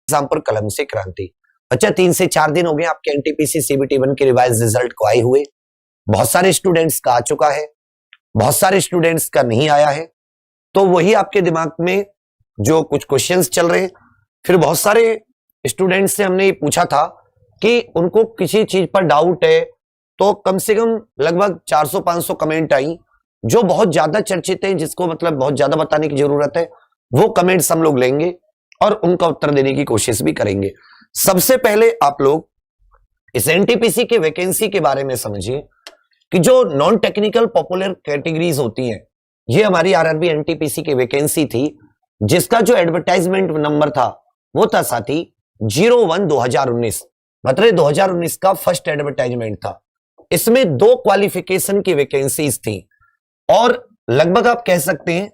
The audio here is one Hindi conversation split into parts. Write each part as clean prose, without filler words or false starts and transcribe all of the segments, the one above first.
एग्जाम पर कलम से क्रांति। बच्चा 3 से 4 दिन हो गए आपके एनटीपीसी सीबीटी 1 के रिवाइज रिजल्ट को आए हुए। बहुत सारे स्टूडेंट्स का आ चुका है, बहुत सारे स्टूडेंट्स का नहीं आया है। तो वही आपके दिमाग में जो कुछ क्वेश्चंस चल रहे हैं, फिर बहुत सारे स्टूडेंट्स से हमने ये पूछा था कि उनको किसी चीज पर डाउट है, तो कम से कम लगभग 400-500 कमेंट आई जो बहुत ज्यादा चर्चित हैं, जिसको मतलब बहुत ज्यादा बताने की जरूरत है। वो कमेंट्स हम लोग लेंगे और उनका उत्तर देने की कोशिश भी करेंगे। सबसे पहले आप लोग इस एनटीपीसी के वैकेंसी के बारे में समझिए कि जो नॉन टेक्निकल पॉपुलर कैटेगरीज होती हैं, ये हमारी आरआरबी एनटीपीसी की वैकेंसी थी, जिसका जो एडवर्टाइजमेंट नंबर था वो था साथी 01/2019, मतलब 2019 का फर्स्ट एडवर्टाइजमेंट था। इसमें 2 क्वालिफिकेशन की वैकेंसीज थी और लगभग आप कह सकते हैं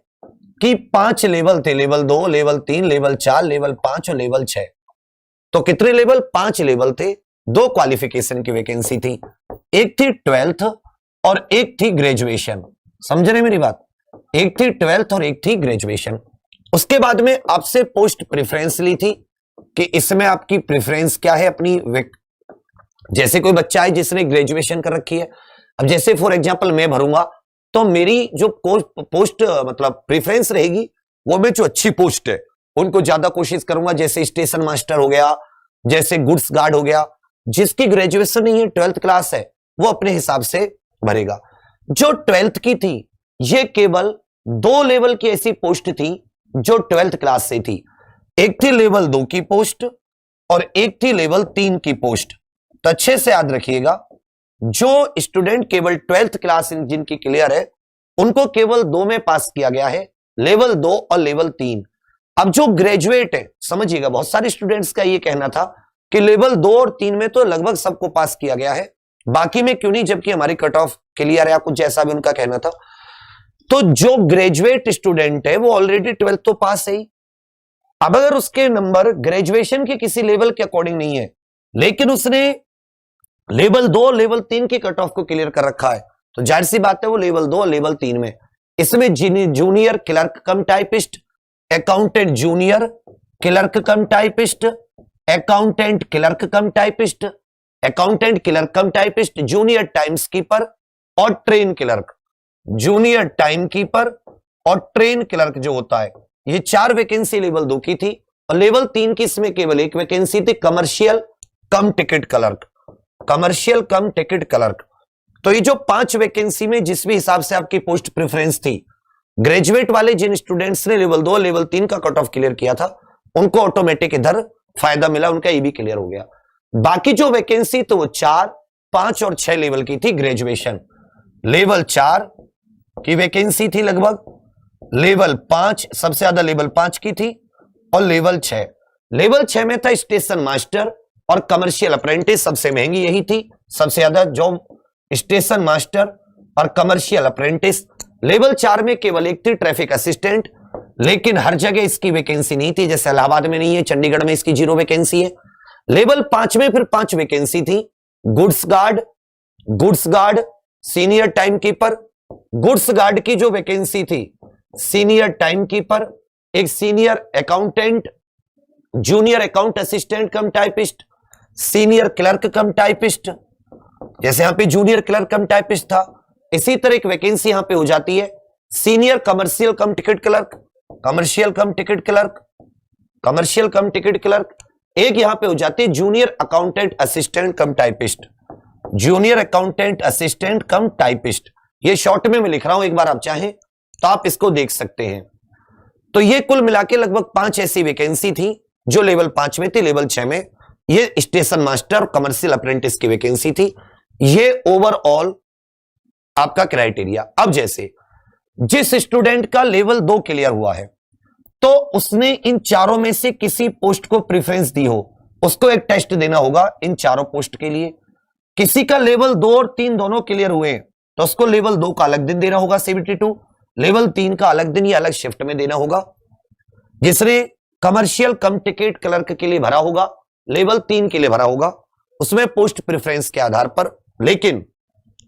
कि 5 लेवल थे, लेवल 2, लेवल 3, लेवल 4, लेवल 5 और लेवल 6। तो कितने लेवल? 5 लेवल थे, 2 क्वालिफिकेशन की वैकेंसी थी। एक थी 12th और एक थी ग्रेजुएशन। समझ रहे मेरी बात? एक थी 12th और एक थी ग्रेजुएशन। उसके बाद में आपसे पोस्ट प्रेफरेंस ली थी कि इसमें आपकी प्रेफरेंस क्या है अपनी। जैसे कोई बच्चा है जिसने ग्रेजुएशन कर रखी है, अब जैसे फॉर एग्जांपल मैं भरूंगा, तो मेरी जो पोस्ट मतलब प्रेफरेंस रहेगी वो में जो अच्छी पोस्ट है उनको ज्यादा कोशिश करूंगा। जैसे स्टेशन मास्टर हो गया, जैसे गुड्स गार्ड हो गया। जिसकी ग्रेजुएशन नहीं है, 12th क्लास है, वो अपने हिसाब से भरेगा। जो 12th की थी, ये केवल 2 लेवल की ऐसी पोस्ट थी जो 12th क्लास से थी। एक थी लेवल 2 की पोस्ट और एक थी लेवल 3 की पोस्ट। तो अच्छे से याद रखिएगा, जो स्टूडेंट केवल 12th क्लास जिनकी क्लियर है, उनको केवल 2 में पास किया गया है, लेवल 2 और लेवल 3। अब जो ग्रेजुएट है, समझिएगा, बहुत सारे स्टूडेंट्स का ये कहना था कि लेवल 2 और 3 में तो लगभग सबको पास किया गया है, बाकी में क्यों नहीं, जबकि हमारी कट ऑफ क्लियर है या कुछ ऐसा भी उनका कहना था। तो जो ग्रेजुएट स्टूडेंट है वो ऑलरेडी 12th तो पास है ही। अब अगर उसके नंबर ग्रेजुएशन के किसी लेवल के अकॉर्डिंग नहीं है, लेकिन उसने लेवल 2 लेवल 3 की कट ऑफ को क्लियर कर रखा है, तो जाहिर सी बात है वो लेवल 2 और लेवल 3 में। इसमें junior clerk cum typist, accountant junior clerk cum typist, accountant clerk cum typist, accountant clerk cum typist, junior times keeper और train clerk. Junior time keeper और ट्रेन क्लर्क जो होता है, ये 4 वैकेंसी लेवल 2 की थी और लेवल 3 की इसमें केवल 1 वैकेंसी थी, कमर्शियल कम टिकट क्लर्क। कमर्शियल कम टिकट क्लर्क। तो ये जो 5 वैकेंसी में जिस भी हिसाब से आपकी पोस्ट प्रेफरेंस थी, ग्रेजुएट वाले जिन स्टूडेंट्स ने लेवल 2 लेवल 3 का कट ऑफ क्लियर किया था, उनको ऑटोमेटिक इधर फायदा मिला, उनका ये भी क्लियर हो गया। बाकी जो वैकेंसी तो वो 4, 5 और 6 लेवल की थी ग्रेजुएशन। लेवल 4 की वैकेंसी थी लगभग, लेवल 5 सबसे ज्यादा लेवल 5 की थी और लेवल 6। लेवल 6 में था स्टेशन मास्टर और कमर्शियल अप्रेंटिस, सबसे महंगी यही थी, सबसे ज्यादा जॉब स्टेशन मास्टर और कमर्शियल अप्रेंटिस। लेवल 4 में केवल एक थी ट्रैफिक असिस्टेंट, लेकिन हर जगह इसकी वैकेंसी नहीं थी, जैसे इलाहाबाद में नहीं है, चंडीगढ़ में इसकी 0 वैकेंसी है। लेवल 5 में फिर 5 वैकेंसी थी, goods guard senior time keeper. Goods guard की जो वैकेंसी थी, सीनियर टाइम कीपर, एक senior accountant, junior account assistant कम typist, senior clerk cum typist, जैसे यहां पे जूनियर क्लर्क कम टाइपिस्ट था, इसी तरह एक वैकेंसी यहां पे हो जाती है सीनियर कमर्शियल कम टिकट क्लर्क, कमर्शियल कम टिकट क्लर्क, कमर्शियल कम टिकट क्लर्क। एक यहां पे हो जाती है जूनियर अकाउंटेंट असिस्टेंट कम टाइपिस्ट, जूनियर अकाउंटेंट असिस्टेंट कम टाइपिस्ट। ये शॉर्ट में मैं लिख रहा हूं, एक बार आप चाहें तो आप इसको देख सकते हैं। तो ये कुल मिला के लगभग 5 ऐसी वैकेंसी थी जो लेवल 5 में थी। लेवल 6 में ये स्टेशन मास्टर कमर्शियल अप्रेंटिस की वैकेंसी थी। ये ओवरऑल आपका क्राइटेरिया। अब जैसे जिस स्टूडेंट का लेवल 2 क्लियर हुआ है, तो उसने इन चारों में से किसी पोस्ट को प्रेफरेंस दी हो, उसको एक टेस्ट देना होगा इन चारों पोस्ट के लिए। किसी का लेवल 2 और 3 दोनों क्लियर हुए तो उसको लेवल 2 का अलग दिन देना होगा CBT2, लेवल 3 का अलग दिन या अलग शिफ्ट में देना होगा। जिसने कमर्शियल कम टिकट क्लर्क के लिए भरा होगा, लेवल 3 के लिए भरा होगा, उसमें पोस्ट प्रेफरेंस के आधार पर। लेकिन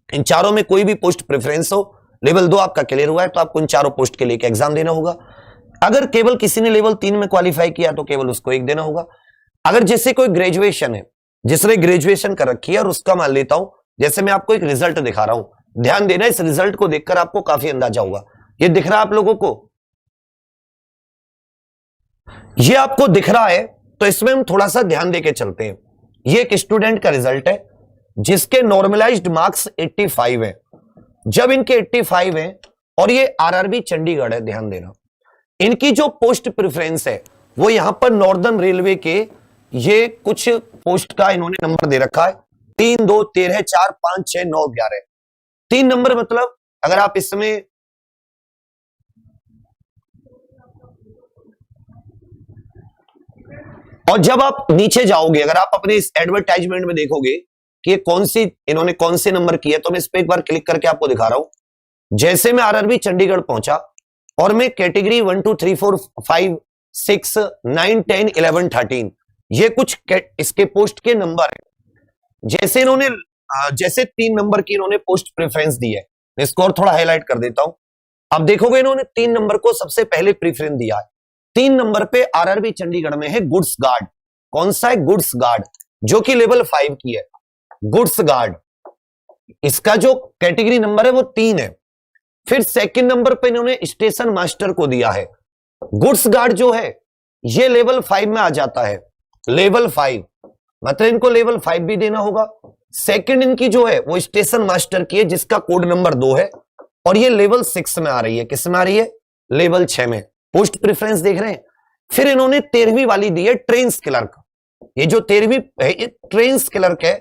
इन चारों में कोई भी पोस्ट प्रेफरेंस हो, लेवल 2 आपका क्लियर हुआ है तो आपको इन चारों पोस्ट के लिए एग्जाम देना होगा। अगर केवल किसी ने लेवल 3 में क्वालिफाई किया तो केवल उसको 1 देना होगा। अगर जैसे कोई ग्रेजुएशन है, जिसने ग्रेजुएशन कर रखी है और उसका मान लेता हूं, जैसे मैं आपको एक रिजल्ट दिखा रहा हूं, ध्यान देना, इस रिजल्ट को देखकर आपको काफी अंदाजा होगा। ये दिख रहा है आप लोगों को, ये आपको दिख रहा है, तो इसमें हम थोड़ा सा ध्यान देके चलते हैं। ये एक स्टूडेंट का रिजल्ट है जिसके नॉर्मलाइज्ड मार्क्स 85 है। जब इनके 85 है और ये आरआरबी चंडीगढ़ है, ध्यान देना, इनकी जो पोस्ट प्रेफरेंस है वो यहां पर नॉर्दर्न रेलवे के ये कुछ पोस्ट का इन्होंने नंबर दे रखा है, 3, 2, 13, 4, 5, 6, 9, 11। 3 नंबर मतलब अगर आप इसमें और जब आप नीचे जाओगे, अगर आप अपने इस एडवर्टाइजमेंट में देखोगे कि ये कौन सी इन्होंने कौन से नंबर की है, तो मैं इस पे एक बार क्लिक करके आपको दिखा रहा हूं। जैसे मैं आरआरबी चंडीगढ़ पहुंचा और मैं कैटेगरी 1, 2, 3, 4, 5, 6, 9, 10, 11, 13 ये कुछ इसके पोस्ट के नंबर है। जैसे इन्होंने जैसे 3 नंबर की इन्होंने पोस्ट प्रेफरेंस दी है, मैं इसको और थोड़ा हाईलाइट कर देता हूं। अब देखोगे इन्होंने 3 नंबर को सबसे पहले प्रेफरेंस दिया है। 3 नंबर पे आरआरबी चंडीगढ़ में है गुड्स गार्ड। कौन सा है? गुड्स गार्ड, जो कि लेवल 5 की है। गुड्स गार्ड, इसका जो कैटेगरी नंबर है वो 3 है। फिर सेकंड नंबर पे इन्होंने स्टेशन मास्टर को दिया है। गुड्स गार्ड जो है ये लेवल 5 में आ जाता है। लेवल 5 मतलब इनको लेवल 5 भी देना होगा। सेकंड इनकी जो है वो स्टेशन मास्टर की है, जिसका कोड नंबर 2 है, और ये लेवल 6 में आ रही है। किस में आ रही है? लेवल 6 में। पोस्ट प्रेफरेंस देख रहे हैं। फिर इन्होंने 13वीं वाली दी है, ट्रेन्स क्लर्क। ये जो 13वीं है ये ट्रेन्स क्लर्क है,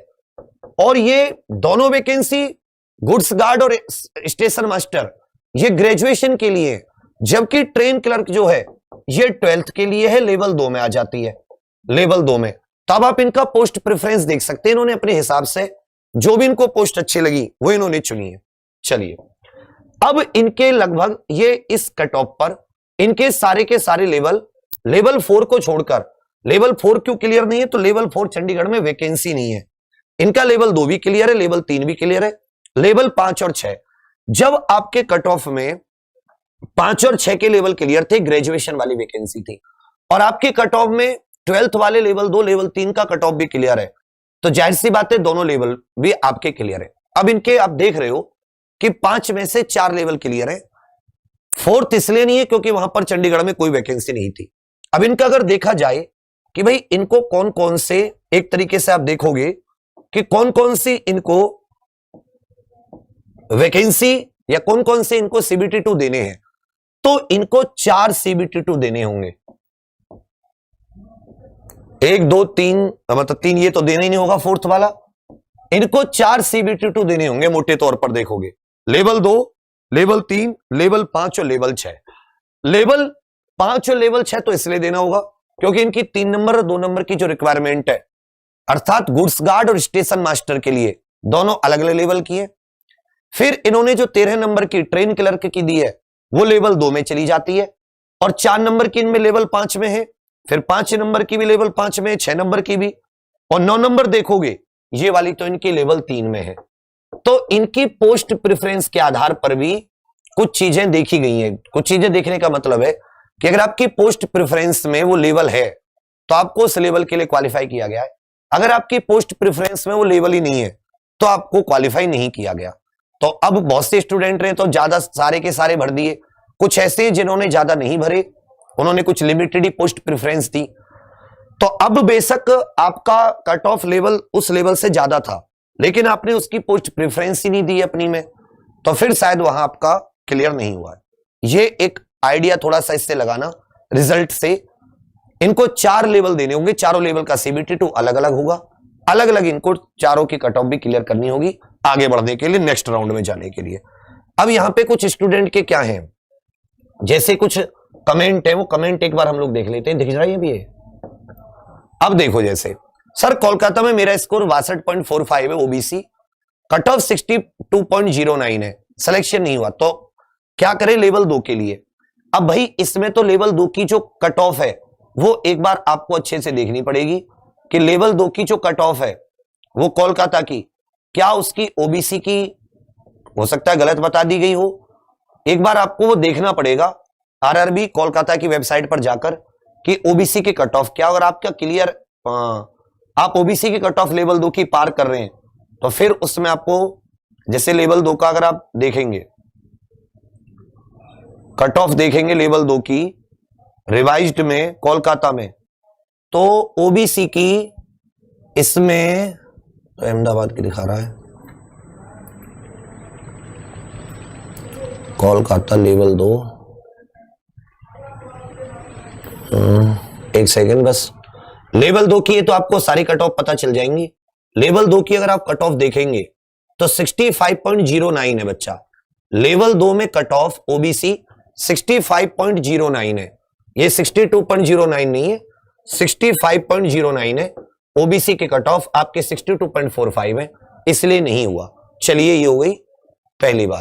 और ये दोनों वैकेंसी गुड्स गार्ड और स्टेशन मास्टर ये ग्रेजुएशन के लिए, जबकि ट्रेन क्लर्क जो है ये 12th के लिए है, लेवल 2 में आ जाती है, लेवल 2 में। तो अब आप इनका पोस्ट प्रेफरेंस देख सकते हैं। इन्होंने अपने हिसाब से जो भी इनको पोस्ट अच्छी लगी वो इन्होंने चुनी है। चलिए, अब इनके लगभग ये इस कट ऑफ पर इनके सारे के सारे लेवल 4 को छोड़कर, लेवल 4 क्यों क्लियर नहीं है? तो लेवल 4 चंडीगढ़ में वैकेंसी नहीं है। इनका लेवल 2 भी क्लियर है, लेवल 3 भी क्लियर है, लेवल 5 और 6। जब आपके कट ऑफ में 5 और 6 के लेवल क्लियर थे, ग्रेजुएशन वाली वैकेंसी थी, और आपके कट ऑफ में 12th वाले लेवल 2, लेवल 3 का कट ऑफ भी क्लियर है, तो जाहिर सी बात है दोनों लेवल भी आपके क्लियर है। अब इनके आप देख रहे हो कि 5 में से 4 लेवल क्लियर है। 4th इसलिए नहीं है क्योंकि वहां पर चंडीगढ़ में कोई वैकेंसी नहीं थी। अब इनका अगर देखा जाए कि भाई इनको कौन कौन से, एक तरीके से आप देखोगे कि कौन कौन सी इनको वैकेंसी या कौन कौन से इनको CBT2 देने हैं, तो इनको 4 CBT2 देने होंगे। 1, 2, 3 मतलब 3 ये तो देना ही नहीं होगा, 4th वाला। इनको 4 CBT2 देने होंगे मोटे तौर पर देखोगे। लेवल 2, लेवल 3, लेवल 5 और लेवल 6। लेवल 5 और लेवल 6 तो इसलिए देना होगा क्योंकि इनकी 3 नंबर और 2 नंबर की जो रिक्वायरमेंट है, अर्थात गुड्स गार्ड और स्टेशन मास्टर के लिए दोनों अलग अलग लेवल की है। फिर इन्होंने जो 13 नंबर की ट्रेन क्लर्क की दी है वो लेवल 2 में चली जाती है, और 4 नंबर की इनमें लेवल 5 में है। फिर 5 नंबर की भी लेवल 5 में है, 6 नंबर की भी, और 9 नंबर देखोगे ये वाली तो इनकी लेवल 3 में है। तो इनकी पोस्ट प्रेफरेंस के आधार पर भी कुछ चीजें देखी गई हैं। कुछ चीजें देखने का मतलब है कि अगर आपकी पोस्ट प्रेफरेंस में वो लेवल है तो आपको उस लेवल के लिए क्वालिफाई किया गया है। अगर आपकी पोस्ट प्रेफरेंस में वो लेवल ही नहीं है तो आपको क्वालिफाई नहीं किया गया। तो अब बहुत से स्टूडेंट ने तो ज्यादा सारे के सारे भर दिए, कुछ ऐसे जिन्होंने ज्यादा नहीं भरे, उन्होंने कुछ लिमिटेड ही पोस्ट प्रेफरेंस दी। तो अब बेशक आपका कट ऑफ लेवल उस लेवल से ज्यादा था, लेकिन आपने उसकी पोस्ट प्रेफरेंस ही नहीं दी अपनी में, तो फिर शायद वहां आपका क्लियर नहीं हुआ है। ये एक आइडिया थोड़ा सा इससे लगाना, रिजल्ट से इनको 4 लेवल देने होंगे, चारों लेवल का CBT2 अलग अलग होगा, अलग अलग इनको चारों की कट ऑफ भी क्लियर करनी होगी आगे बढ़ने के लिए, नेक्स्ट राउंड में जाने के लिए। अब यहां पे कुछ स्टूडेंट के क्या है, जैसे कुछ कमेंट है, वो कमेंट एक बार हम लोग देख लेते हैं। दिख रहा है भी है। अब देखो, जैसे सर कोलकाता में मेरा स्कोर 62.45 है, ओबीसी, कट ऑफ 62.09 है, सिलेक्शन नहीं हुआ, तो क्या करें लेवल 2 के लिए। अब भाई इसमें तो लेवल 2 की जो कट ऑफ है वो एक बार आपको अच्छे से देखनी पड़ेगी कि लेवल 2 की जो कट ऑफ है वो कोलकाता की, क्या उसकी ओबीसी की हो सकता है गलत बता दी गई हो। एक बार आपको वो देखना पड़ेगा आरआरबी कोलकाता की वेबसाइट पर जाकर कि ओबीसी की कट ऑफ क्या, अगर आपका क्लियर आप ओबीसी की कट ऑफ लेवल 2 की पार कर रहे हैं तो फिर उसमें आपको जैसे लेवल 2 का अगर आप देखेंगे कट ऑफ देखेंगे लेवल 2 की रिवाइज्ड में कोलकाता में, तो ओबीसी की इसमें तो अहमदाबाद की दिखा रहा है, कोलकाता लेवल 2, एक सेकेंड बस, लेवल 2 की है तो आपको सारी कट ऑफ पता चल जाएंगी। लेवल 2 की अगर आप कट ऑफ देखेंगे तो 65.09 है बच्चा। लेवल 2 में कट ऑफ ओबीसी 65.09 है, ये 62.09 नहीं है, 65.09 है। ओबीसी के कट ऑफ आपके 62.45 है, इसलिए नहीं हुआ। चलिए ये हो गई पहली बात।